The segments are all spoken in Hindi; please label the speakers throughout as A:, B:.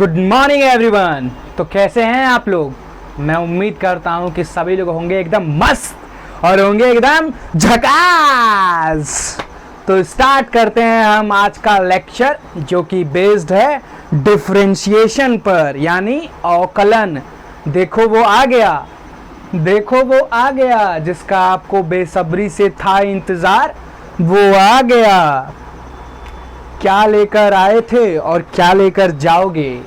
A: Good morning everyone. तो कैसे हैं आप लोग? मैं उम्मीद करता हूं कि सभी लोग होंगे एकदम मस्त और होंगे एकदम झकास। तो स्टार्ट करते हैं हम आज का लेक्चर, जो कि बेस्ड है डिफरेंशिएशन पर, यानी अवकलन। देखो वो आ गया, देखो वो आ गया जिसका आपको बेसब्री से था इंतजार, वो आ गया। क्या लेकर आए थे और क्या लेकर जाओगे?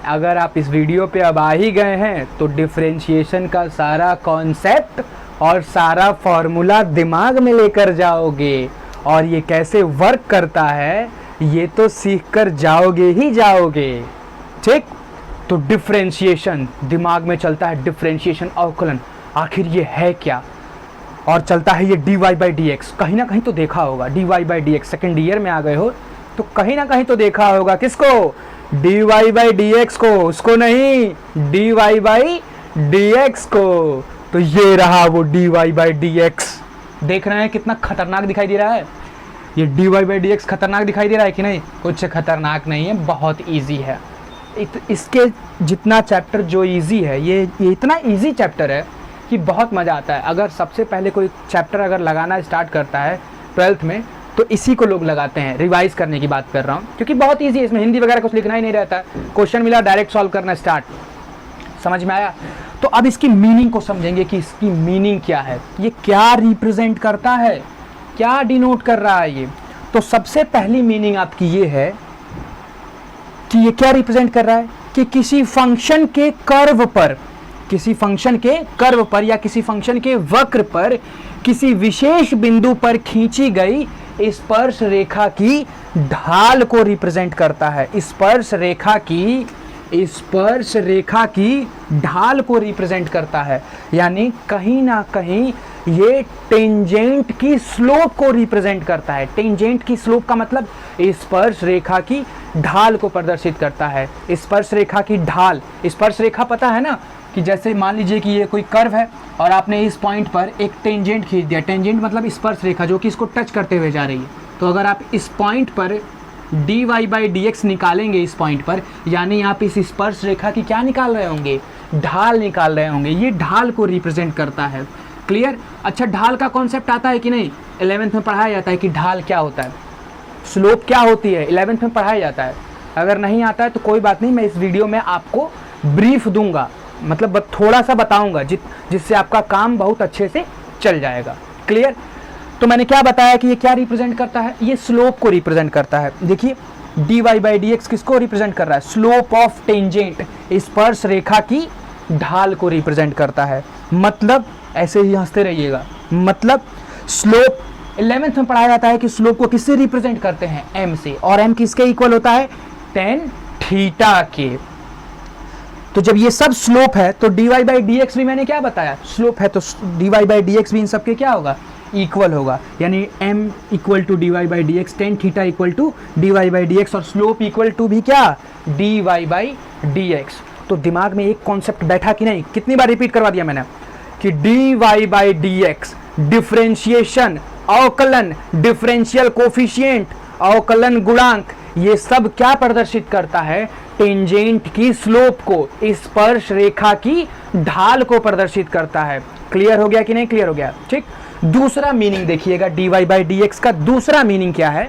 A: अगर आप इस वीडियो पे अब आ ही गए हैं तो डिफरेंशिएशन का सारा कॉन्सेप्ट और सारा फॉर्मूला दिमाग में लेकर जाओगे, और ये कैसे वर्क करता है ये तो सीख कर जाओगे ही जाओगे। ठीक, तो डिफरेंशिएशन दिमाग में चलता है, डिफरेंशिएशन अवकलन आखिर ये है क्या, और चलता है ये dy बाई डी एक्स। कहीं ना कहीं तो देखा होगा dy by d x, second year में आ गए हो तो कहीं ना कहीं तो देखा होगा। किसको? dy बाई डी एक्स को, उसको नहीं, dy बाई डी एक्स को। तो ये रहा वो dy बाई डी एक्स। देख रहे हैं कितना खतरनाक दिखाई दे रहा है? ये dy बाई डी एक्स खतरनाक दिखाई दे रहा है कि नहीं? कुछ खतरनाक नहीं है, बहुत इजी है। इसके जितना चैप्टर जो इजी है, ये इतना इजी चैप्टर है कि बहुत मज़ा आता है। अगर सबसे पहले कोई चैप्टर अगर लगाना स्टार्ट करता है 12th में, तो इसी को लोग लगाते हैं। रिवाइज करने की बात कर रहा हूँ, क्योंकि बहुत इजी है, इसमें हिंदी वगैरह कुछ लिखना ही नहीं रहता है। क्वेश्चन मिला, डायरेक्ट सॉल्व करना स्टार्ट। समझ में आया? तो अब इसकी मीनिंग को समझेंगे कि इसकी मीनिंग क्या है, ये क्या रिप्रेजेंट करता है, क्या डिनोट कर रहा है ये। तो सबसे पहली मीनिंग आपकी ये है कि ये क्या रिप्रेजेंट कर रहा है कि किसी फंक्शन के कर्व पर, किसी फंक्शन के कर्व पर या किसी फंक्शन के वक्र पर किसी विशेष बिंदु पर खींची गई स्पर्श रेखा की ढाल को रिप्रेजेंट करता है। स्पर्श रेखा की ढाल को रिप्रेजेंट करता है, यानी कहीं ना कहीं ये टेंजेंट की स्लोप को रिप्रेजेंट करता है। टेंजेंट की स्लोप का मतलब स्पर्श रेखा की ढाल को प्रदर्शित करता है। स्पर्श रेखा की ढाल, स्पर्श रेखा पता है ना, कि जैसे मान लीजिए कि ये कोई कर्व है और आपने इस पॉइंट पर एक टेंजेंट खींच दिया। टेंजेंट मतलब स्पर्श रेखा जो कि इसको टच करते हुए जा रही है। तो अगर आप इस पॉइंट पर dy बाई डी एक्स निकालेंगे इस पॉइंट पर, यानी आप इस स्पर्श रेखा की क्या निकाल रहे होंगे? ढाल निकाल रहे होंगे। ये ढाल को रिप्रेजेंट करता है। क्लियर? अच्छा, ढाल का कॉन्सेप्ट आता है कि नहीं? 11th में पढ़ाया जाता है कि ढाल क्या होता है, स्लोप क्या होती है, 11th में पढ़ाया जाता है। अगर नहीं आता है तो कोई बात नहीं, मैं इस वीडियो में आपको ब्रीफ दूंगा, मतलब थोड़ा सा बताऊंगा जिससे आपका काम बहुत अच्छे से चल जाएगा। क्लियर? तो मैंने क्या बताया कि ये क्या रिप्रेजेंट करता है? ये स्लोप को रिप्रेजेंट करता है। देखिए dy बाई डी एक्स किसको रिप्रेजेंट कर रहा है? स्लोप ऑफ टेंजेंट, स्पर्श रेखा की ढाल को रिप्रेजेंट करता है। मतलब ऐसे ही हंसते रहिएगा, मतलब स्लोप 11th में पढ़ाया जाता है कि स्लोप को किससे रिप्रेजेंट करते हैं? m से, और m किसके इक्वल होता है? tan थीटा के। तो जब ये सब स्लोप है तो dy बाई डी एक्स भी मैंने क्या बताया? स्लोप है, तो dy बाई डी एक्स भी इन सबके क्या होगा? इक्वल होगा। यानी m equal to dy by d x, tan theta equal to dy by d x, और स्लोप इक्वल टू भी क्या? dy by d x. तो दिमाग में एक कॉन्सेप्ट बैठा कि नहीं? कितनी बार रिपीट करवा दिया मैंने कि dy by d x, differentiation, अवकलन, डिफरेंशियल कोफिशिएंट, अवकलन गुणांक, ये सब क्या प्रदर्शित करता है? टेंजेंट की स्लोप को, स्पर्श रेखा की ढाल को प्रदर्शित करता है। क्लियर हो गया कि नहीं? क्लियर हो गया। ठीक, दूसरा मीनिंग देखिएगा dy बाई डी एक्स का। दूसरा मीनिंग क्या है?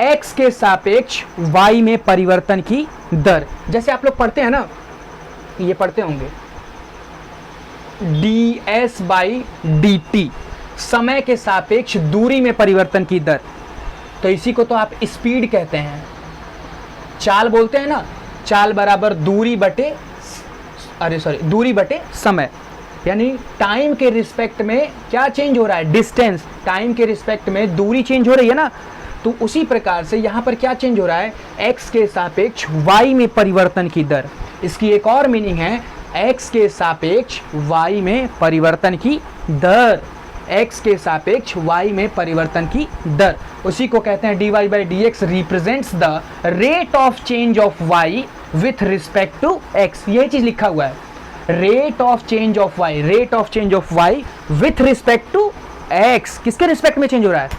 A: x के सापेक्ष y में परिवर्तन की दर। जैसे आप लोग पढ़ते हैं ना, ये पढ़ते होंगे ds बाई dt, समय के सापेक्ष दूरी में परिवर्तन की दर। तो इसी को तो आप स्पीड कहते हैं। चाल बोलते हैं ना, चाल बराबर दूरी बटे समय, यानी टाइम के रिस्पेक्ट में क्या चेंज हो रहा है? डिस्टेंस। टाइम के रिस्पेक्ट में दूरी चेंज हो रही है ना, तो उसी प्रकार से यहाँ पर क्या चेंज हो रहा है? x के सापेक्ष y में परिवर्तन की दर। इसकी एक और मीनिंग है x के सापेक्ष y में परिवर्तन की दर, x के सापेक्ष y में परिवर्तन की दर। उसी को कहते हैं dy by d x represents the rate of change of y with respect to x। ये चीज लिखा हुआ है, rate of change of y, rate of change of y with respect to x। किसके रिस्पेक्ट में चेंज हो रहा है?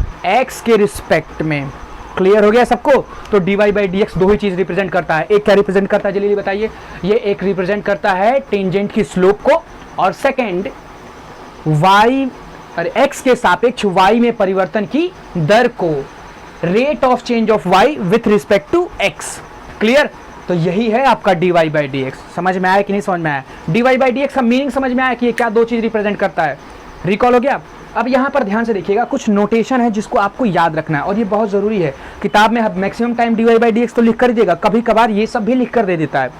A: x के रिस्पेक्ट में। क्लियर हो गया सबको? तो dy बाई डी एक्स दो ही चीज रिप्रेजेंट करता है, एक क्या रिप्रेजेंट करता है जल्दी बताइए? ये एक रिप्रेजेंट करता है टेंजेंट की स्लोप को, और सेकेंड y और x के सापेक्ष y में परिवर्तन की दर को, rate of change of y with respect to x। Clear? तो यही है आपका dy बाई डी एक्स। समझ में आया कि नहीं समझ में आया? dy बाई डी एक्स का मीनिंग समझ में आया कि ये क्या दो चीज रिप्रेजेंट करता है? रिकॉल हो गया? अब यहाँ पर ध्यान से देखिएगा, कुछ नोटेशन है जिसको आपको याद रखना है और ये बहुत ज़रूरी है। किताब में अब maximum time dy by d x तो लिख कर देगा, कभी कभार ये सब भी लिख कर दे देता है।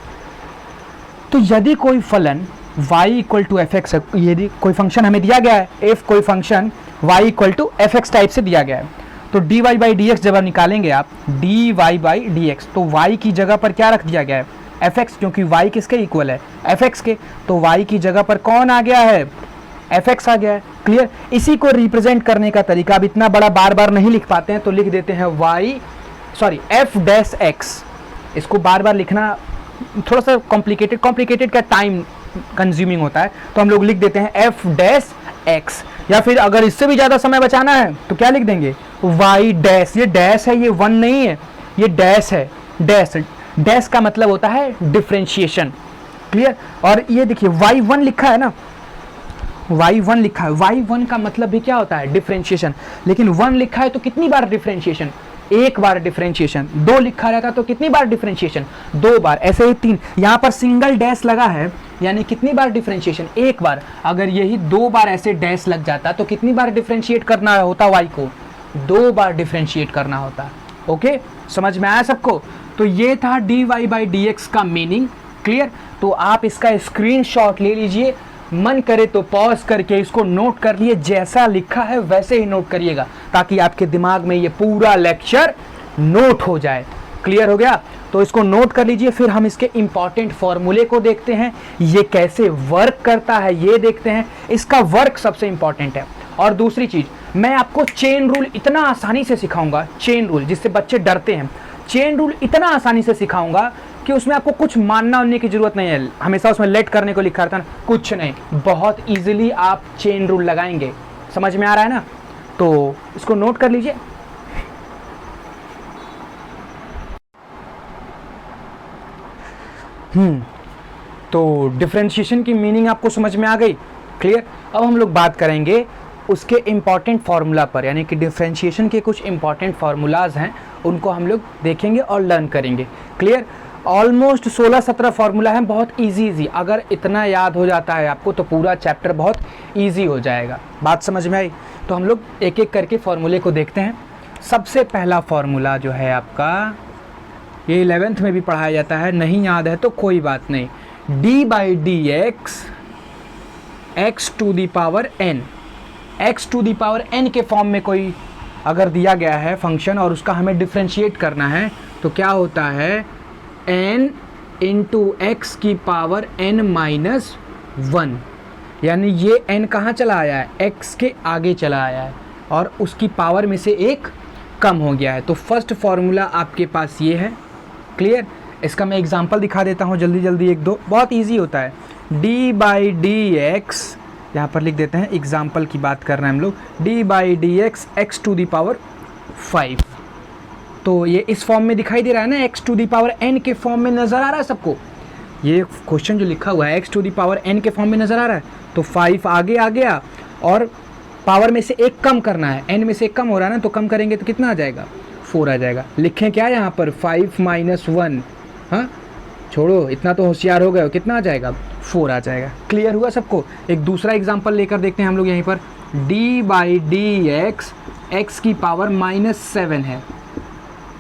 A: तो यदि कोई फलन y equal to f x, यदि कोई फंक्शन हमें दिया गया है, f कोई function y equal to f x type से दिया गया है, तो dy बाई डी एक्स जब आप निकालेंगे आप dy बाई डी एक्स, तो y की जगह पर क्या रख दिया गया है? एफ एक्स, क्योंकि y किसके इक्वल है? एफ एक्स के। तो y की जगह पर कौन आ गया है? एफ एक्स आ गया है। क्लियर? इसी को रिप्रेजेंट करने का तरीका, अब इतना बड़ा बार बार नहीं लिख पाते हैं तो लिख देते हैं एफ डैश एक्स। इसको बार बार लिखना थोड़ा सा कॉम्प्लिकेटेड का टाइम कंज्यूमिंग होता है, तो हम लोग लिख देते हैं एफ डैश एक्स। या फिर अगर इससे भी ज़्यादा समय बचाना है तो क्या लिख देंगे? Y dash. ये डैश है, ये वन नहीं है, ये डैश है। डैश का मतलब होता है डिफरेंशिएशन। क्लियर? और ये देखिए y1 लिखा है ना, y1 लिखा है, y1 का मतलब भी क्या होता है? डिफरेंशिएशन। लेकिन 1 लिखा है तो कितनी बार डिफरेंशिएशन? एक बार डिफरेंशिएशन। 2 लिखा रहता तो कितनी बार डिफरेंशिएशन? 2 बार। ऐसे ही 3। यहाँ पर सिंगल डैश लगा है, यानी कितनी बार डिफरेंशिएशन? एक बार। अगर यही 2 बार ऐसे डैश लग जाता तो कितनी बार डिफरेंशिएट करना होता y को? 2 बार डिफरेंशिएट करना होता। ओके, समझ में आया सबको? तो ये था dy बाई डी एक्स का मीनिंग। क्लियर? तो आप इसका स्क्रीनशॉट ले लीजिए, मन करे तो पॉज करके इसको नोट कर लिए, जैसा लिखा है वैसे ही नोट करिएगा, ताकि आपके दिमाग में ये पूरा लेक्चर नोट हो जाए। क्लियर हो गया? तो इसको नोट कर लीजिए। फिर हम इसके इंपॉर्टेंट फॉर्मूले को देखते हैं, ये कैसे वर्क करता है ये देखते हैं। इसका वर्क सबसे इंपॉर्टेंट है। और दूसरी चीज, मैं आपको चेन रूल इतना आसानी से सिखाऊंगा, चेन रूल जिससे बच्चे डरते हैं, चेन रूल इतना आसानी से सिखाऊंगा कि उसमें आपको कुछ मानना होने की जरूरत नहीं है। हमेशा उसमें लेट करने को लिखा रहता है ना, कुछ नहीं, बहुत इजीली आप चेन रूल लगाएंगे। समझ में आ रहा है ना? तो इसको नोट कर लीजिए। तो डिफरेंशिएशन की मीनिंग आपको समझ में आ गई? क्लियर? अब हम लोग बात करेंगे उसके इम्पॉर्टेंट फार्मूला पर, यानी कि डिफरेंशिएशन के कुछ इम्पॉर्टेंट फार्मूलाज हैं, उनको हम लोग देखेंगे और लर्न करेंगे। क्लियर? ऑलमोस्ट 16-17 फार्मूला हैं, बहुत इजी। अगर इतना याद हो जाता है आपको तो पूरा चैप्टर बहुत इजी हो जाएगा। बात समझ में आई? तो हम लोग एक एक करके फार्मूले को देखते हैं। सबसे पहला फार्मूला जो है आपका, ये 11th में भी पढ़ाया जाता है, नहीं याद है तो कोई बात नहीं। D by d x x to the power n, x to the power n के फॉर्म में कोई अगर दिया गया है फंक्शन और उसका हमें डिफ्रेंशिएट करना है तो क्या होता है? n इंटू एक्स की पावर n माइनस 1, यानी ये n कहाँ चला आया है? x के आगे चला आया है और उसकी पावर में से एक कम हो गया है। तो फर्स्ट फार्मूला आपके पास ये है। क्लियर? इसका मैं एग्जांपल दिखा देता हूँ जल्दी, एक दो, बहुत इजी होता है। d बाई डी एक्स, यहाँ पर लिख देते हैं, एग्जाम्पल की बात कर रहे हैं हम लोग। d by d x x to the power 5, तो ये इस फॉर्म में दिखाई दे रहा है ना, x to the power n के फॉर्म में नज़र आ रहा है सबको? ये क्वेश्चन जो लिखा हुआ है x to the power n के फॉर्म में नज़र आ रहा है। तो 5 आगे आ गया और पावर में से एक कम करना है, n में से एक कम हो रहा है ना, तो कम करेंगे तो कितना आ जाएगा? 4 आ जाएगा। लिखें क्या यहाँ पर? 5 माइनस 1। हाँ, छोड़ो, इतना तो होशियार हो गए, कितना आ जाएगा? 4 आ जाएगा। क्लियर हुआ सबको? एक दूसरा एग्जाम्पल लेकर देखते हैं हम लोग यहीं पर। d by d x x की पावर माइनस 7 है,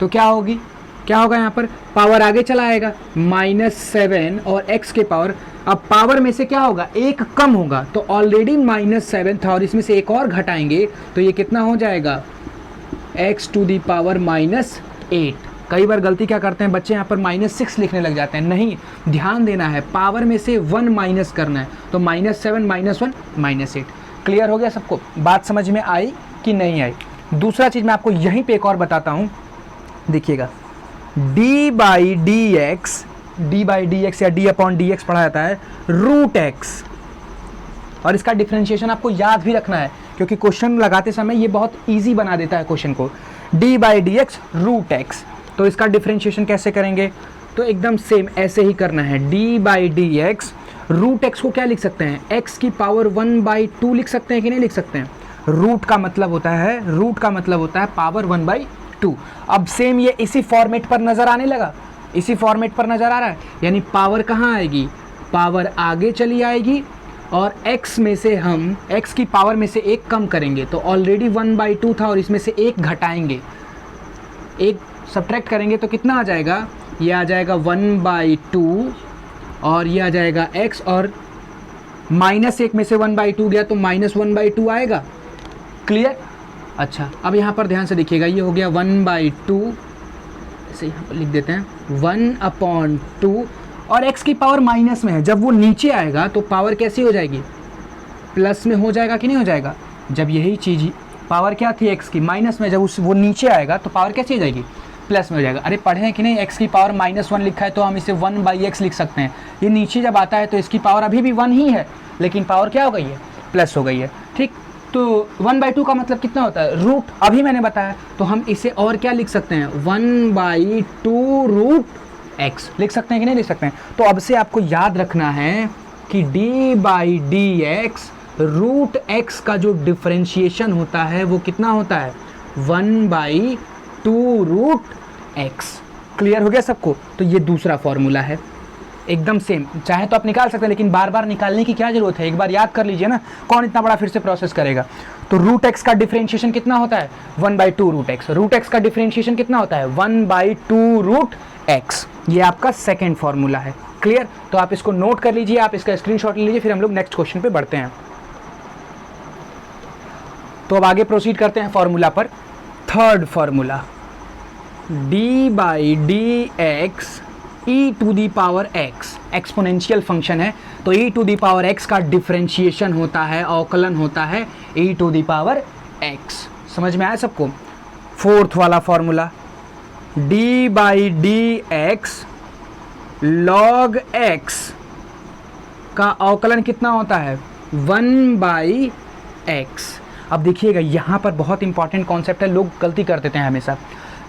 A: तो क्या होगी? क्या होगा यहाँ पर? पावर आगे चला आएगा, -7 और x के पावर, अब पावर में से क्या होगा? एक कम होगा, तो ऑलरेडी -7 था और इसमें से एक और घटाएंगे तो ये कितना हो जाएगा? x to the power -8। कई बार गलती क्या करते हैं बच्चे, यहाँ पर -6 लिखने लग जाते हैं। नहीं, ध्यान देना है, पावर में से 1 माइनस करना है, तो -7 -1 -8। क्लियर हो गया सबको? बात समझ में आई कि नहीं आई? दूसरा चीज़ मैं आपको यहीं पे एक और बताता हूँ, देखिएगा। d बाई डी एक्स या d अपॉन डी एक्स पढ़ा जाता है रूट एक्स, और इसका डिफरेंशिएशन आपको याद भी रखना है क्योंकि क्वेश्चन लगाते समय ये बहुत इजी बना देता है क्वेश्चन को। D by d x root x. तो इसका डिफ्रेंशिएशन कैसे करेंगे, तो एकदम सेम ऐसे ही करना है, d by d x. Root x को क्या लिख सकते हैं, एक्स की पावर 1/2 लिख सकते हैं कि नहीं लिख सकते हैं। रूट का मतलब होता है पावर 1/2। अब सेम ये इसी फॉर्मेट पर नज़र आने लगा, इसी फॉर्मेट पर नज़र आ रहा है, यानी पावर कहाँ आएगी, पावर आगे चली आएगी और x में से हम x की पावर में से एक कम करेंगे, तो ऑलरेडी 1/2 था और इसमें से एक घटाएंगे, एक सब्ट्रैक्ट करेंगे तो कितना आ जाएगा, ये आ जाएगा 1/2 और ये आ जाएगा x, और -1 में से 1/2 गया तो -1/2 आएगा। क्लियर। अच्छा, अब यहाँ पर ध्यान से देखिएगा, ये हो गया 1/2, इसे यहाँ पर लिख देते हैं 1/2, और x की पावर माइनस में है, जब वो नीचे आएगा तो पावर कैसी हो जाएगी, प्लस में हो जाएगा कि नहीं हो जाएगा। जब यही चीज़ पावर क्या थी x की माइनस में, जब वो नीचे आएगा तो पावर कैसी हो जाएगी, प्लस में हो जाएगा। अरे पढ़े हैं कि नहीं, x की पावर -1 लिखा है तो हम इसे 1/x लिख सकते हैं। ये नीचे जब आता है तो इसकी पावर अभी भी 1 ही है, लेकिन पावर क्या हो गई है, प्लस हो गई है। ठीक, तो 1/2 का मतलब कितना होता है, रूट, अभी मैंने बताया। तो हम इसे और क्या लिख सकते हैं, 1/2 रूट x लिख सकते हैं कि नहीं लिख सकते हैं। तो अब से आपको याद रखना है कि d by d x root x का जो डिफ्रेंशिएशन होता है वो कितना होता है, 1/2 रूट x। क्लियर हो गया सबको। तो ये दूसरा फॉर्मूला है, एकदम सेम, चाहे तो आप निकाल सकते हैं, लेकिन बार बार निकालने की क्या जरूरत है, एक बार याद कर लीजिए ना, कौन इतना बड़ा फिर से प्रोसेस करेगा। तो रूट x का डिफरेंशिएशन कितना होता है, 1/2 रूट x। रूट x का डिफरेंशिएशन कितना होता है, 1/2 रूट x। ये आपका सेकेंड फॉर्मूला है। क्लियर। तो आप इसको नोट कर लीजिए, आप इसका स्क्रीनशॉट ले लीजिए, फिर हम लोग नेक्स्ट क्वेश्चन पे बढ़ते हैं। तो अब आगे प्रोसीड करते हैं फॉर्मूला पर। Third formula, d by d x e to the power x, exponential function है, तो e to the power x का डिफरेंशिएशन होता है, अवकलन होता है e to the power x। समझ में आया सबको। फोर्थ वाला formula, d by d x log x का अवकलन कितना होता है, 1/x। अब देखिएगा यहाँ पर बहुत इंपॉर्टेंट कॉन्सेप्ट है, लोग गलती कर देते हैं हमेशा।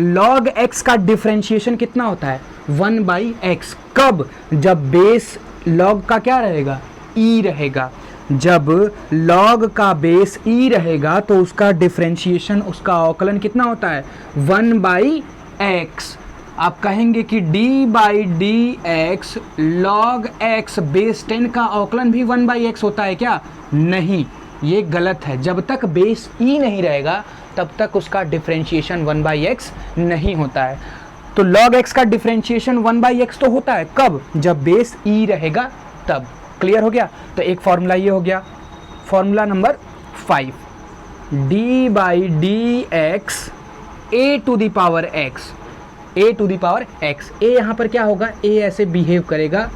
A: log x का डिफरेंशिएशन कितना होता है, 1/x। कब, जब बेस log का क्या रहेगा, e रहेगा। जब log का बेस e रहेगा तो उसका डिफरेंशिएशन, उसका अवकलन कितना होता है, 1/x। आप कहेंगे कि d by d x log x base 10 का अवकलन भी 1/x होता है क्या, नहीं, ये गलत है। जब तक बेस e नहीं रहेगा तब तक उसका डिफरेंशिएशन 1/x नहीं होता है। तो log x का डिफरेंशिएशन 1/x तो होता है कब, जब बेस e रहेगा तब। क्लियर हो गया। तो एक फॉर्मूला ये हो गया। Formula number 5, d by d x a to the power x, a to the power x। a यहाँ पर क्या होगा, a ऐसे बिहेव करेगा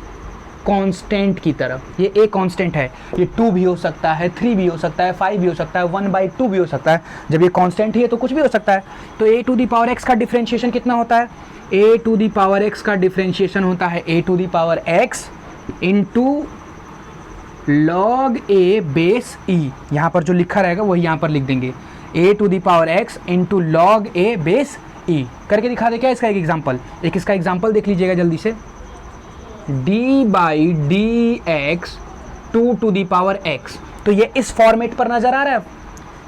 A: कांस्टेंट की तरफ। ये a कांस्टेंट है, ये 2 भी हो सकता है, 3 भी हो सकता है, 5 भी हो सकता है, 1/2 भी हो सकता है। जब ये कांस्टेंट ही है तो कुछ भी हो सकता है। तो a to the power x का डिफरेंशिएशन कितना होता है, a to the power x का डिफरेंशिएशन होता है a to the power x into log a base e। यहाँ पर जो लिखा रहेगा वही यहाँ पर लिख देंगे, a to the power x into log a base e। करके दिखा दे क्या इसका एक एग्जाम्पल, एक इसका एग्जाम्पल देख लीजिएगा जल्दी से। d by d x 2 to the power x, तो ये इस फॉर्मेट पर नज़र आ रहा है,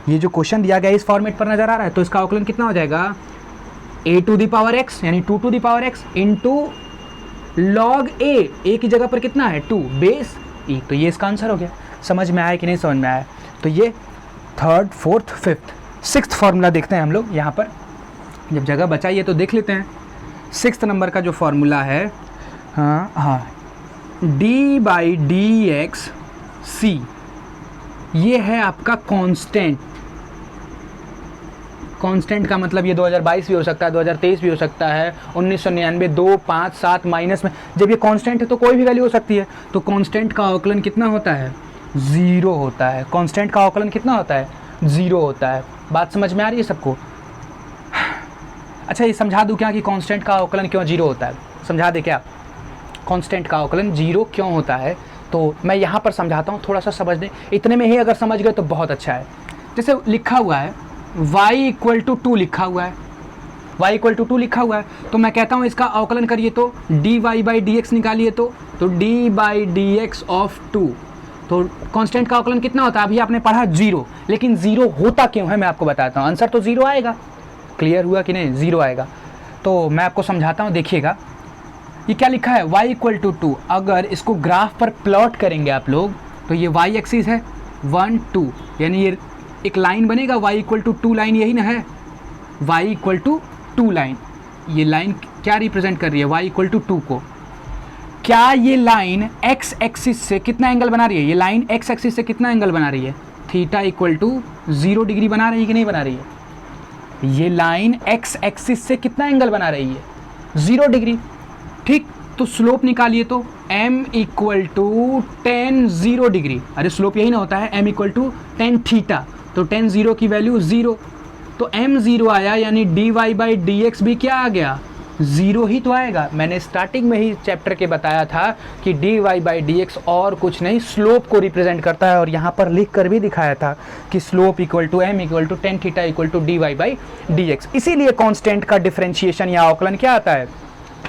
A: ये जो क्वेश्चन दिया गया इस फॉर्मेट पर नज़र आ रहा है। तो इसका अवकलन कितना हो जाएगा, a to the power x यानी 2 to the power x into log a की जगह पर कितना है 2 बेस e। तो ये इसका आंसर हो गया। समझ में आया कि नहीं समझ में आया। तो ये third, fourth, fifth, sixth formula देखते हैं हम लोग यहाँ पर। जब जगह बचाइए तो देख लेते हैं। सिक्स्थ नंबर का जो फॉर्मूला है, हाँ d बाई डी एक्स सी, ये है आपका कांस्टेंट। कांस्टेंट का मतलब ये 2022 भी हो सकता है, 2023 भी हो सकता है, 1999, 2, 5, 7 माइनस में। जब ये कांस्टेंट है तो कोई भी वैल्यू हो सकती है। तो कांस्टेंट का अवकलन कितना होता है, 0 होता है। कांस्टेंट का अवकलन कितना होता है, 0 होता है। बात समझ में आ रही है सबको। अच्छा, ये समझा दूँ क्या कि कांस्टेंट का अवकलन क्यों 0 होता है, समझा दे क्या कांस्टेंट का अवकलन 0 क्यों होता है। तो मैं यहाँ पर समझाता हूँ, थोड़ा सा समझ लें। इतने में ही अगर समझ गए तो बहुत अच्छा है। जैसे लिखा हुआ है y = 2 लिखा हुआ है, y इक्वल टू 2 लिखा हुआ है, तो मैं कहता हूँ इसका अवकलन करिए तो dy बाई डी एक्स निकालिए तो d by d x of 2, तो कांस्टेंट का अवकलन कितना होता है? अभी आपने पढ़ा 0, लेकिन 0 होता क्यों है मैं आपको बताता हूँ। आंसर तो 0 आएगा, क्लियर हुआ कि नहीं? 0 आएगा। तो मैं आपको समझाता हूँ, देखिएगा ये क्या लिखा है, y इक्वल टू 2। अगर इसको ग्राफ पर प्लॉट करेंगे आप लोग तो ये y एक्सिस है 1 2, यानी ये एक लाइन बनेगा y इक्वल टू 2 लाइन, यही ना है y इक्वल टू 2 लाइन। ये लाइन क्या रिप्रेजेंट कर रही है? y इक्वल टू 2 को। क्या ये लाइन x एक्सिस से कितना एंगल बना रही है? ये लाइन x एक्सिस से कितना एंगल बना रही है? थीटा इक्वल टू 0 डिग्री बना रही है कि नहीं बना रही है? ये लाइन x एक्सिस से कितना एंगल बना रही है? 0 डिग्री। ठीक, तो स्लोप निकालिए तो m equal to tan 0 degree. अरे स्लोप यही ना होता है, m equal to tan theta, तो tan 0 की वैल्यू 0, तो m 0 आया, यानी dy बाई डी एक्स भी क्या आ गया? 0 ही तो आएगा। मैंने स्टार्टिंग में ही चैप्टर के बताया था कि dy बाई डी एक्स और कुछ नहीं, स्लोप को रिप्रेजेंट करता है, और यहाँ पर लिख कर भी दिखाया था कि slope equal to m equal to tan theta equal to dy by d x. इसीलिए कांस्टेंट का डिफरेंशिएशन या अवकलन क्या आता है?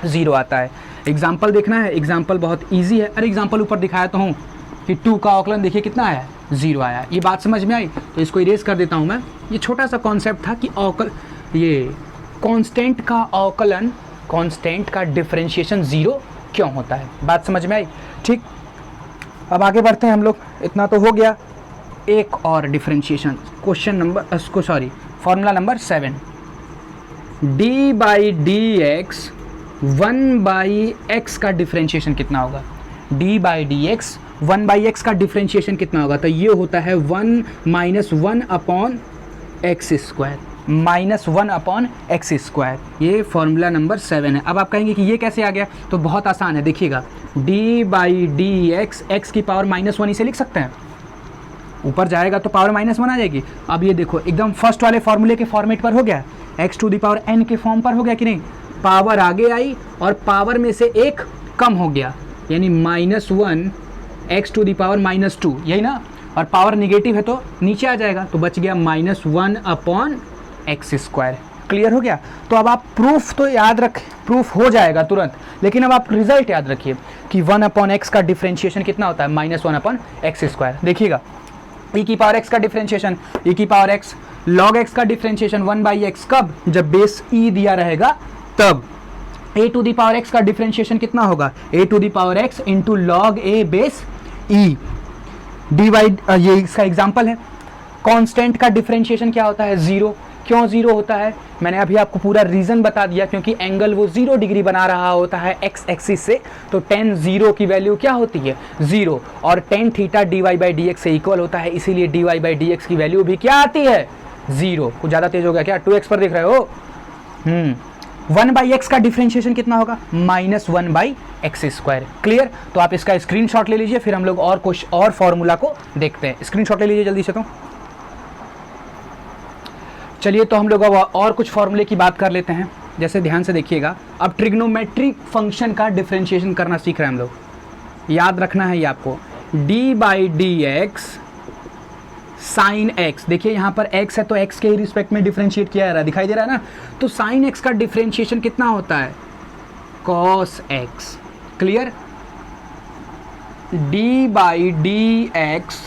A: 0 आता है। एग्जाम्पल देखना है, एग्जाम्पल बहुत ईजी है। अरे एग्जाम्पल ऊपर दिखाया तो हूँ कि 2 का अवकलन देखिए कितना आया? 0 आया। ये बात समझ में आई? तो इसको इरेज कर देता हूँ मैं। ये छोटा सा कॉन्सेप्ट था कि ये कांस्टेंट का अवकलन, कांस्टेंट का डिफरेंशिएशन 0 क्यों होता है। बात समझ में आई? ठीक, अब आगे बढ़ते हैं हम लोग। इतना तो हो गया। एक और differentiation, question number formula number 7, D by d x 1 by x का डिफरेंशिएशन कितना होगा? D by d x 1 by x का डिफरेंशिएशन कितना होगा? तो ये होता है 1 minus 1 upon x square, minus 1 upon x square. ये फॉर्मूला नंबर 7 है। अब आप कहेंगे कि ये कैसे आ गया? तो बहुत आसान है, देखिएगा, D by d x, x की पावर -1 इसे लिख सकते हैं, ऊपर जाएगा तो पावर -1 आ जाएगी। अब ये देखो एकदम फर्स्ट वाले फॉर्मूले के फॉर्मेट पर हो गया, x to the power n के फॉर्म पर हो गया कि नहीं? पावर आगे आई और पावर में से एक कम हो गया, यानी -1 एक्स टू द पावर -2, यही ना? और पावर निगेटिव है तो नीचे आ जाएगा, तो बच गया -1 अपॉन एक्स स्क्वायर। क्लियर हो गया? तो अब आप प्रूफ तो याद रख, प्रूफ हो जाएगा तुरंत, लेकिन अब आप रिजल्ट याद रखिए कि 1 अपॉन एक्स का डिफरेंशिएशन कितना होता है? -1 अपॉन एक्स स्क्वायर। देखिएगा, e की पावर x का डिफरेंशिएशन, e की पावर x log x का डिफरेंशिएशन 1 बाई एक्स, कब? जब बेस e दिया रहेगा तब। a to the power x का डिफरेंशिएशन कितना होगा? a to the power x into log a base e d by, ये इसका एग्जाम्पल है। कांस्टेंट का डिफरेंशिएशन क्या होता है? 0। क्यों 0 होता है? मैंने अभी आपको पूरा रीज़न बता दिया, क्योंकि एंगल वो 0 डिग्री बना रहा होता है x एक्सिस से, तो tan 0 की वैल्यू क्या होती है? 0, और tan theta dy by d x से इक्वल होता है, इसीलिए dy बाई डी एक्स की वैल्यू भी क्या आती है? 0। कुछ ज़्यादा तेज हो गया क्या? 2x पर देख रहे हो? 1 बाई एक्स का डिफरेंशिएशन कितना होगा? -1 बाई एक्स स्क्वायर। क्लियर? तो आप इसका स्क्रीनशॉट ले लीजिए, फिर हम लोग और फॉर्मूला को देखते हैं। स्क्रीनशॉट ले लीजिए जल्दी से। तो चलिए, तो हम लोग अब और कुछ फॉर्मूले की बात कर लेते हैं। जैसे ध्यान से देखिएगा, अब ट्रिग्नोमेट्रिक फंक्शन का डिफरेंशिएशन करना सीख रहे हैं हम लोग, याद रखना है ये आपको। D by d x sine x, देखिए यहाँ पर x है तो x के ही रिस्पेक्ट में डिफरेंशिएट किया जा रहा है, दिखाई दे रहा है ना? तो साइन x का डिफरेंशिएशन कितना होता है? cos x। Clear? d by d x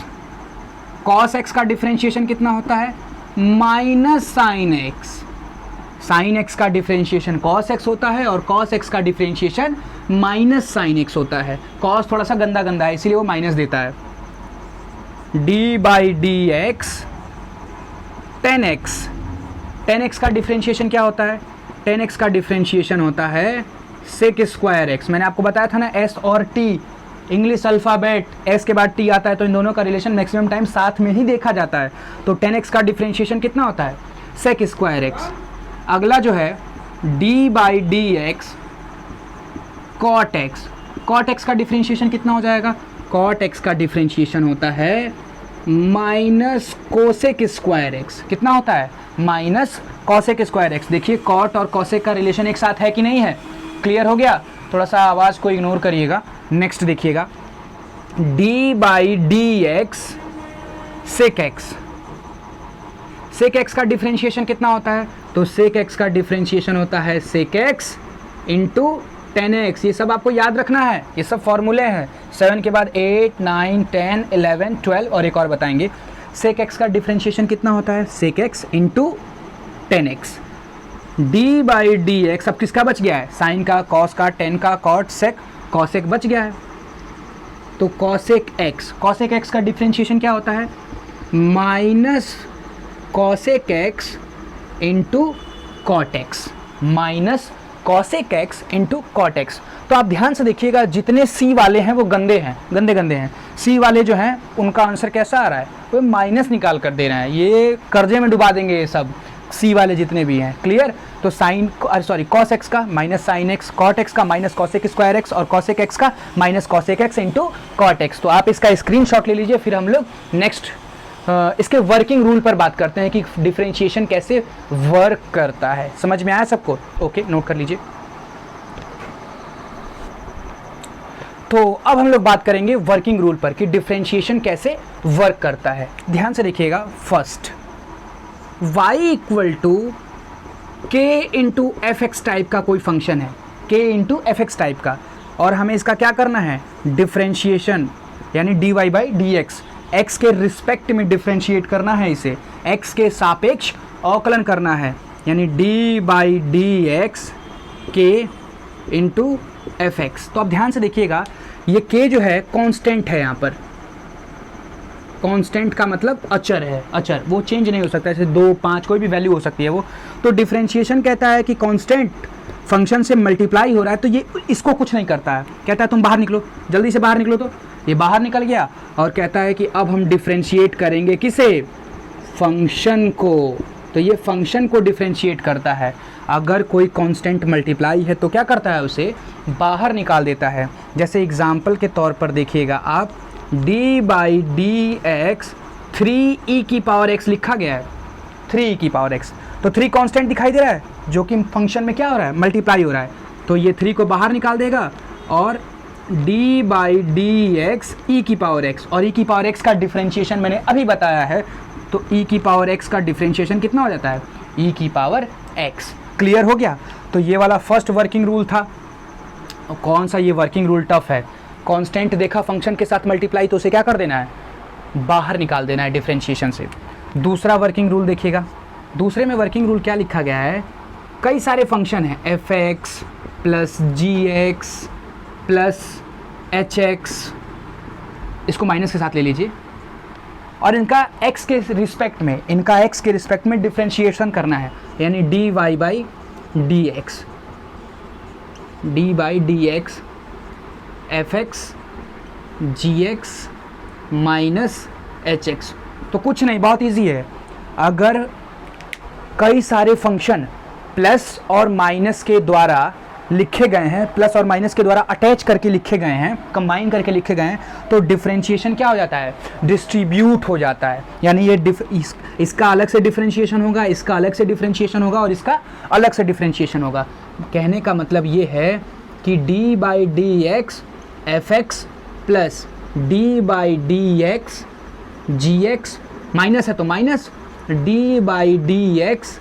A: cos x का डिफरेंशिएशन कितना होता है? Minus sine x। Sine x का डिफरेंशिएशन cos x होता है और cos x का डिफरेंशिएशन माइनस साइन x होता है। cos थोड़ा सा गंदा गंदा है, इसीलिए वो माइनस देता है। d by d x ten x का डिफरेंशिएशन क्या होता है? टेन एक्स का डिफरेंशिएशन होता है सेक स्क्वायर एक्स। मैंने आपको बताया था ना, s और t इंग्लिश अल्फ़ाबेट, s के बाद t आता है तो इन दोनों का रिलेशन मैक्सिमम टाइम साथ में ही देखा जाता है। तो टेन एक्स का डिफरेंशिएशन कितना होता है? Sec square x. अगला जो है d by d x cot x. Cot x का डिफरेंशिएशन कितना हो जाएगा? कॉट एक्स का डिफरेंशिएशन होता है माइनस कोसेक स्क्वायर एक्स। कितना होता है? Minus cosec square x. देखिए, कॉट और कॉसेक का रिलेशन एक साथ है कि नहीं है? क्लियर हो गया? थोड़ा सा आवाज़ को इग्नोर करिएगा। नेक्स्ट देखिएगा, d by d x sec x. Sec x का डिफरेंशिएशन कितना होता है? तो सेक एक्स का डिफरेंशिएशन होता है सेक एक्स इंटू 10x। ये सब आपको याद रखना है, ये सब फॉर्मूले हैं। 7 के बाद 8, 9, 10, 11, 12 और एक और बताएंगे। सेक एक्स का डिफरेंशिएशन कितना होता है? Sec x into 10x d by d x. अब किसका बच गया है? साइन का, कॉस का, टेन का, कॉट सेक, कॉसेक बच गया है। तो कॉसेक एक्स का डिफरेंशिएशन क्या होता है? Minus cosec x into cot x, minus cosec x into cot x. तो आप ध्यान से देखिएगा, जितने सी वाले हैं वो गंदे हैं। सी वाले जो हैं उनका आंसर कैसा आ रहा है? वो माइनस निकाल कर दे रहे हैं, ये कर्जे में डुबा देंगे ये सब सी वाले जितने भी हैं। क्लियर? तो कॉस एक्स का minus sine x, cot x का माइनस कॉसेक स्क्वायर एक्स और कॉसेक एक्स का minus cosec x into cot x. तो आप इसका स्क्रीनशॉट ले लीजिए, फिर हम लोग नेक्स्ट इसके वर्किंग रूल पर बात करते हैं कि डिफरेंशिएशन कैसे वर्क करता है। समझ में आया सबको? ओके, नोट कर लीजिए। तो अब हम लोग बात करेंगे वर्किंग रूल पर कि डिफरेंशिएशन कैसे वर्क करता है। ध्यान से देखिएगा। फर्स्ट, y इक्वल टू के इंटू एफ एक्स टाइप का कोई फंक्शन है, के इंटू एफ एक्स टाइप का, और हमें इसका क्या करना है? डिफरेंशिएशन, यानी d y by d x, x के रिस्पेक्ट में डिफरेंशिएट करना है, इसे एक्स के सापेक्ष अवकलन करना है, यानी डी बाई डी एक्स के इंटू एफ एक्स। तो आप ध्यान से देखिएगा, ये के जो है कांस्टेंट है, यहाँ पर कांस्टेंट का मतलब अचर है, अचर वो चेंज नहीं हो सकता, जैसे 2, 5 कोई भी वैल्यू हो सकती है वो। तो डिफरेंशिएशन कहता है कि कांस्टेंट फंक्शन से मल्टीप्लाई हो रहा है, तो ये इसको कुछ नहीं करता है, कहता है तुम बाहर निकलो, जल्दी से बाहर निकलो। तो ये बाहर निकल गया और कहता है कि अब हम डिफरेंशिएट करेंगे किसे? फंक्शन को। तो ये फंक्शन को डिफरेंशिएट करता है। अगर कोई कांस्टेंट मल्टीप्लाई है तो क्या करता है? उसे बाहर निकाल देता है। जैसे एग्जाम्पल के तौर पर देखिएगा आप, D by d x 3e की पावर x लिखा गया है, 3e की पावर x। तो 3 कांस्टेंट दिखाई दे रहा है जो कि फंक्शन में क्या हो रहा है? मल्टीप्लाई हो रहा है। तो ये 3 को बाहर निकाल देगा और डी बाई डी एक्स ई की पावर x, और e की पावर x का डिफरेंशिएशन मैंने अभी बताया है। तो e की पावर x का डिफरेंशिएशन कितना हो जाता है? e की पावर x। क्लियर हो गया? तो ये वाला फर्स्ट वर्किंग रूल था। कौन सा ये वर्किंग रूल टफ है? कांस्टेंट देखा फंक्शन के साथ मल्टीप्लाई, तो उसे क्या कर देना है? बाहर निकाल देना है डिफरेंशिएशन से। दूसरा वर्किंग रूल देखिएगा। दूसरे में वर्किंग रूल क्या लिखा गया है? कई सारे फंक्शन हैं, एफ एक्स प्लस जी एक्स प्लस एच एक्स, इसको माइनस के साथ ले लीजिए, और इनका x के रिस्पेक्ट में डिफरेंशिएशन करना है, यानी d y by d x, d by d x f x g x minus h x. तो कुछ नहीं, बहुत इजी है। अगर कई सारे फंक्शन प्लस और माइनस के द्वारा लिखे गए हैं, प्लस और माइनस के द्वारा अटैच करके लिखे गए हैं, कंबाइन करके लिखे गए हैं, तो डिफरेंशिएशन क्या हो जाता है? डिस्ट्रीब्यूट हो जाता है। यानी ये इसका अलग से डिफरेंशिएशन होगा, इसका अलग से डिफरेंशिएशन होगा और इसका अलग से डिफरेंशिएशन होगा। कहने का मतलब ये है कि d by d x f x plus d by d x g x, minus है तो minus d by d x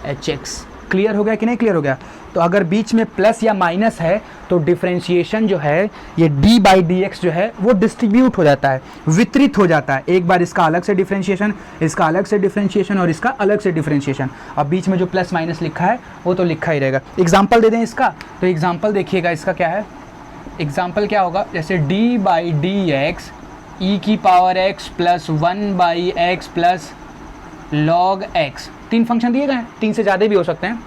A: h x. Clear हो गया कि नहीं क्लियर हो गया? तो अगर बीच में प्लस या माइनस है तो डिफरेंशिएशन जो है ये डी बाई डी एक्स जो है वो डिस्ट्रीब्यूट हो जाता है, वितरित हो जाता है। एक बार इसका अलग से डिफरेंशिएशन, इसका अलग से डिफरेंशिएशन और इसका अलग से डिफरेंशिएशन। अब बीच में जो प्लस माइनस लिखा है वो तो लिखा ही रहेगा। एग्जाम्पल दे दें इसका, तो एग्जाम्पल देखिएगा इसका क्या है। एग्जाम्पल क्या होगा? जैसे डी बाई डी एक्स ई की power x plus 1 by x plus log x. 3 function दिए गए हैं, 3 से ज़्यादा भी हो सकते हैं।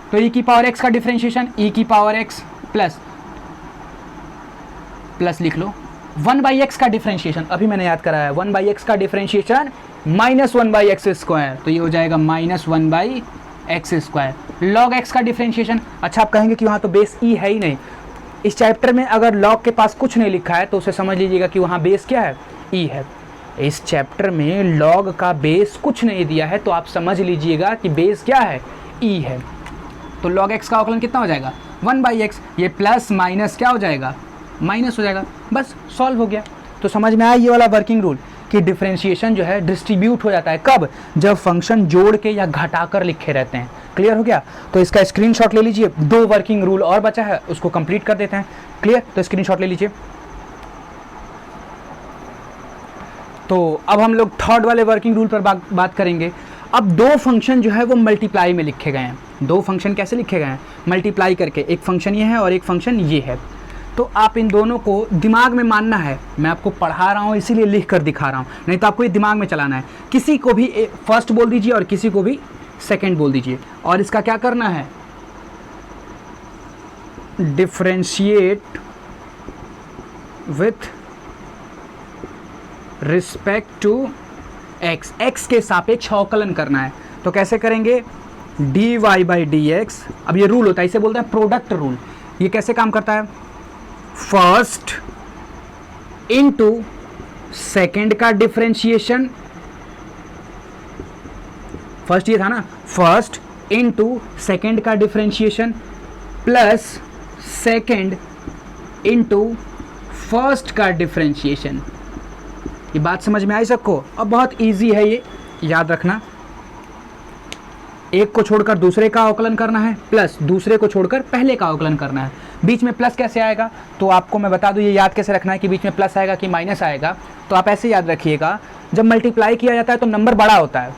A: तो e की पावर x का डिफरेंशिएशन e की पावर x प्लस लिख लो 1 बाई एक्स का डिफरेंशिएशन, अभी मैंने याद कराया, 1 बाई एक्स का differentiation minus 1 by x square, तो ये हो जाएगा minus 1 by x square. Log x का डिफरेंशिएशन, अच्छा आप कहेंगे कि वहाँ तो बेस e है ही नहीं। इस चैप्टर में अगर लॉग के पास कुछ नहीं लिखा है तो उसे समझ लीजिएगा कि वहाँ बेस क्या है? e है। इस चैप्टर में लॉग का बेस कुछ नहीं दिया है तो आप समझ लीजिएगा कि बेस क्या है? e है। तो log x का अवकलन कितना हो जाएगा? 1 बाई एक्स। ये प्लस माइनस क्या हो जाएगा? माइनस हो जाएगा। बस सॉल्व हो गया। तो समझ में आया ये वाला वर्किंग रूल कि डिफरेंशिएशन जो है डिस्ट्रीब्यूट हो जाता है। कब? जब फंक्शन जोड़ के या घटाकर लिखे रहते हैं। क्लियर हो गया? तो इसका स्क्रीनशॉट ले लीजिए। 2 वर्किंग रूल और बचा है, उसको कंप्लीट कर देते हैं। क्लियर? तो स्क्रीनशॉट ले लीजिए। तो अब हम लोग थर्ड वाले वर्किंग रूल पर बात करेंगे। अब 2 फंक्शन जो है वो मल्टीप्लाई में लिखे गए हैं। 2 फंक्शन कैसे लिखे गए हैं? मल्टीप्लाई करके। एक फंक्शन ये है और एक फंक्शन ये है। तो आप इन दोनों को दिमाग में मानना है। मैं आपको पढ़ा रहा हूँ इसीलिए लिख कर दिखा रहा हूँ, नहीं तो आपको ये दिमाग में चलाना है। किसी को भी फर्स्ट बोल दीजिए और किसी को भी सेकंड बोल दीजिए, और इसका क्या करना है? Differentiate with respect to x. X के सापेक्ष अवकलन करना है। तो कैसे करेंगे? dy by d x. अब ये रूल होता है, इसे बोलते हैं प्रोडक्ट रूल। ये कैसे काम करता है? फर्स्ट इनटू सेकंड का डिफरेंशिएशन। फर्स्ट ये था ना, फर्स्ट इनटू सेकंड का differentiation plus second into first का डिफरेंशिएशन। ये बात समझ में आई सबको? अब बहुत इजी है, ये याद रखना। एक को छोड़कर दूसरे का अवकलन करना है, प्लस दूसरे को छोड़कर पहले का अवकलन करना है। बीच में प्लस कैसे आएगा? तो आपको मैं बता दूं, ये याद कैसे रखना है कि बीच में प्लस आएगा कि माइनस आएगा। तो आप ऐसे याद रखिएगा, जब मल्टीप्लाई किया जाता है तो नंबर बड़ा होता है।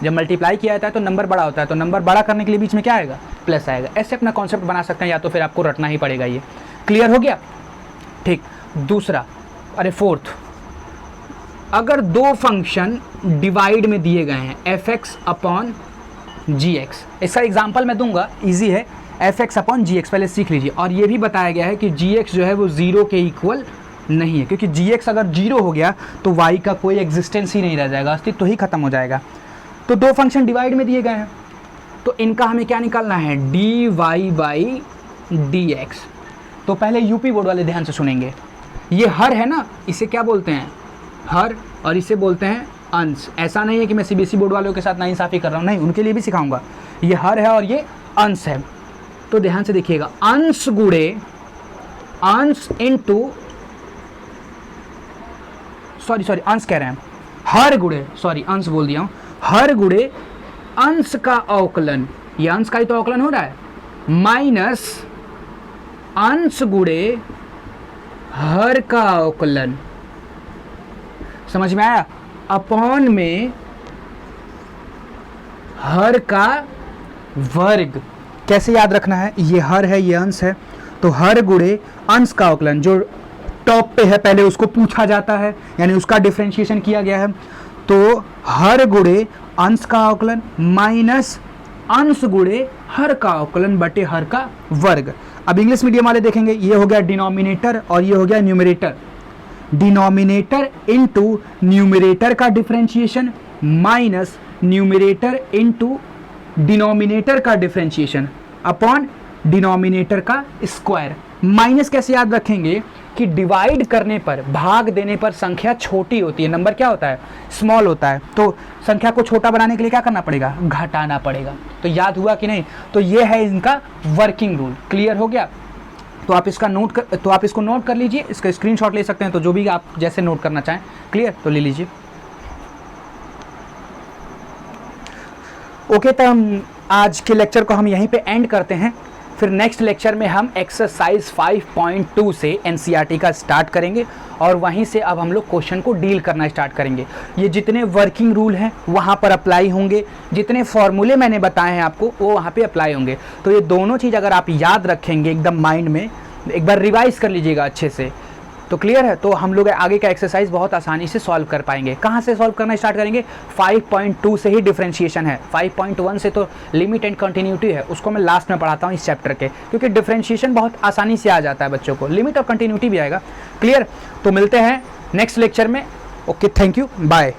A: जब मल्टीप्लाई किया जाता है तो नंबर बड़ा होता है, तो नंबर बड़ा करने के लिए बीच में क्या आएगा? प्लस आएगा। ऐसे अपना कॉन्सेप्ट बना सकते हैं, या तो फिर आपको रटना ही पड़ेगा। ये क्लियर हो गया? ठीक। दूसरा, अरे फोर्थ, अगर 2 फंक्शन डिवाइड में दिए गए हैं, एफ एक्स अपॉन जी एक्स। इसका एग्जाम्पल मैं दूंगा, इजी है। एफ एक्स अपॉन जी एक्स पहले सीख लीजिए। और ये भी बताया गया है कि जी एक्स जो है वो 0 के इक्वल नहीं है, क्योंकि जी एक्स अगर 0 हो गया तो वाई का कोई एग्जिस्टेंस ही नहीं रह जाएगा, अस्तित्व ही खत्म हो जाएगा। तो 2 फंक्शन डिवाइड में दिए गए हैं, तो इनका हमें क्या निकालना है? D y by d x. तो पहले यूपी बोर्ड वाले ध्यान से सुनेंगे। ये हर है ना, इसे क्या बोलते हैं? हर। और इसे बोलते हैं अंश। ऐसा नहीं है कि मैं सीबीएसई बोर्ड वालों के साथ नाइंसाफ़ी कर रहा हूँ, नहीं, उनके लिए भी सिखाऊंगा। ये हर है और ये अंश है। तो ध्यान से देखिएगा, अंश गुणे अंश इनटू, सॉरी अंश कह रहे हैं, हर गुणे, सॉरी अंश बोल दिया हूँ, हर गुणे अंश का अवकलन, ये अंश का ही तो अवकलन हो रहा है, माइनस अंश गुणे हर का अवकलन। समझ में आया? अपॉन में हर का वर्ग। कैसे याद रखना है? ये हर है, ये अंश है, तो हर गुणे अंश का अवकलन, जो टॉप पे है पहले उसको पूछा जाता है, यानी उसका डिफरेंशिएशन किया गया है। तो हर गुणे अंश का अवकलन माइनस अंश गुणे हर का अवकलन बटे हर का वर्ग। अब इंग्लिश मीडियम वाले देखेंगे, ये हो गया डिनोमिनेटर और ये हो गया न्यूमरेटर। डिनोमिनेटर इनटू न्यूमरेटर का differentiation minus numerator into denominator का डिफरेंशिएशन अपॉन डिनोमिनेटर का स्क्वायर। माइनस कैसे याद रखेंगे कि डिवाइड करने पर, भाग देने पर संख्या छोटी होती है, नंबर क्या होता है? स्मॉल होता है। तो संख्या को छोटा बनाने के लिए क्या करना पड़ेगा? घटाना पड़ेगा। तो याद हुआ कि नहीं? तो ये है इनका वर्किंग रूल। क्लियर हो गया? तो आप इसका इसको नोट कर लीजिए, इसका स्क्रीनशॉट ले सकते हैं, तो जो भी आप जैसे नोट करना चाहें। क्लियर? तो ले लीजिए। ओके, तो हम आज के लेक्चर को हम यहीं पे एंड करते हैं। फिर नेक्स्ट लेक्चर में हम एक्सरसाइज 5.2 से एनसीईआरटी का स्टार्ट करेंगे और वहीं से अब हम लोग क्वेश्चन को डील करना स्टार्ट करेंगे। ये जितने वर्किंग रूल हैं वहाँ पर अप्लाई होंगे, जितने फॉर्मूले मैंने बताए हैं आपको वो वहाँ पे अप्लाई होंगे। तो ये दोनों चीज़ अगर आप याद रखेंगे एकदम माइंड में, एक बार रिवाइज कर लीजिएगा अच्छे से, तो क्लियर है? तो हम लोग आगे का एक्सरसाइज बहुत आसानी से सॉल्व कर पाएंगे। कहाँ से सॉल्व करना स्टार्ट करेंगे? 5.2 से ही डिफरेंशिएशन है। 5.1 से तो लिमिट एंड कंटिन्यूटी है, उसको मैं लास्ट में पढ़ाता हूँ इस चैप्टर के, क्योंकि डिफरेंशिएशन बहुत आसानी से आ जाता है बच्चों को, लिमिट और कंटिन्यूटी भी आएगा। क्लियर? तो मिलते हैं नेक्स्ट लेक्चर में। Okay, thank you, bye.